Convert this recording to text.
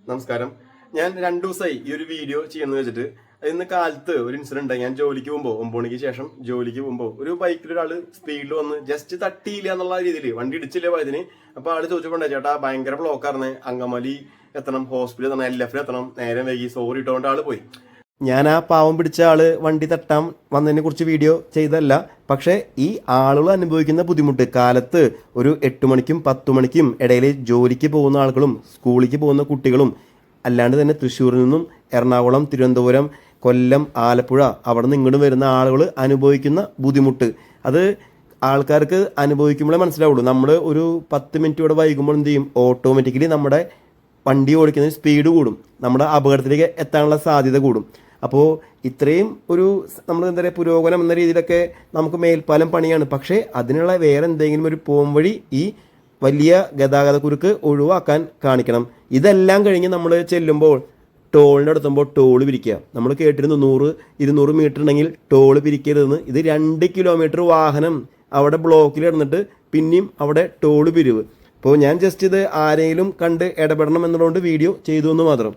നമസ്കാരം. ഞാൻ 2 ദിവസമായി ഈ ഒരു വീഡിയോ ചെയ്യുന്നത് വെച്ചിട്ട് ഇന്ന് കാലത്ത് ഒരു ഇൻസിഡന്റ് ഉണ്ടായി. ഞാൻ ജോലിക്ക് പോകുമ്പോൾ 9 മണിക്ക് ശേഷം ജോലിക്ക് പോകുമ്പോൾ ഒരു ബൈക്കിൽ ഒരാൾ സ്പീഡിൽ വന്ന് ജസ്റ്റ് തട്ടിയില്ല എന്നുള്ള രീതിയിൽ വണ്ടി ഇടിച്ചില്ല പോയതിന്. അപ്പോൾ ആള് ചോദിച്ചപ്പോണ്ടേ ചേട്ടാ ഭയങ്കര ബ്ലോക്കാർന്ന്, അങ്കമാലി എത്തണം, ഹോസ്പിറ്റലിൽ എത്തണം, LF എത്തണം, നേരം വൈകി, സോറി ഇട്ടുകൊണ്ട് ആള് പോയി. ഞാൻ ആ പാവം പിടിച്ച ആള് വണ്ടി തട്ടാൻ വന്നതിനെ കുറിച്ച് വീഡിയോ ചെയ്തല്ല. പക്ഷേ ഈ ആളുകൾ അനുഭവിക്കുന്ന ബുദ്ധിമുട്ട് കാലത്ത് ഒരു 8 മണിക്കും 10 മണിക്കും ഇടയിൽ ജോലിക്ക് പോകുന്ന ആളുകളും സ്കൂളിലേക്ക് പോകുന്ന കുട്ടികളും അല്ലാണ്ട് തന്നെ തൃശ്ശൂരിൽ നിന്നും എറണാകുളം, തിരുവനന്തപുരം, കൊല്ലം, ആലപ്പുഴ അവിടെ നിന്ന് ഇങ്ങോട്ട് വരുന്ന ആളുകൾ അനുഭവിക്കുന്ന ബുദ്ധിമുട്ട് അത് ആൾക്കാർക്ക് അനുഭവിക്കുമ്പോഴേ മനസ്സിലാവുള്ളൂ. നമ്മൾ ഒരു 10 മിനിറ്റ് ഇവിടെ വൈകുമ്പോൾ എന്ത് ചെയ്യും, ഓട്ടോമാറ്റിക്കലി നമ്മുടെ വണ്ടി ഓടിക്കുന്ന സ്പീഡ് കൂടും, നമ്മുടെ അപകടത്തിലേക്ക് എത്താനുള്ള സാധ്യത കൂടും. അപ്പോൾ ഇത്രയും ഒരു നമ്മൾ എന്താ പറയുക പുരോഗമനം എന്ന രീതിയിലൊക്കെ നമുക്ക് മേൽപ്പാലം പണിയാണ്. പക്ഷേ അതിനുള്ള വേറെ എന്തെങ്കിലും ഒരു പോം വഴി ഈ വലിയ ഗതാഗതക്കുരുക്ക് ഒഴിവാക്കാൻ കാണിക്കണം. ഇതെല്ലാം കഴിഞ്ഞ് നമ്മൾ ചെല്ലുമ്പോൾ ടോളിൻ്റെ അടുത്തുമ്പോൾ ടോള് പിരിക്കുക. നമ്മൾ കേട്ടിരുന്നു 100-200 മീറ്റർ ഉണ്ടെങ്കിൽ ടോള് പിരിക്കരുതെന്ന്. ഇത് 2 കിലോമീറ്റർ വാഹനം അവിടെ ബ്ലോക്കിൽ ഇടന്നിട്ട് പിന്നെയും അവിടെ ടോള് പിരിവ്. അപ്പോൾ ഞാൻ ജസ്റ്റ് ഇത് ആരെങ്കിലും കണ്ട് ഇടപെടണം എന്നുള്ളതുകൊണ്ട് വീഡിയോ ചെയ്തു എന്ന് മാത്രം.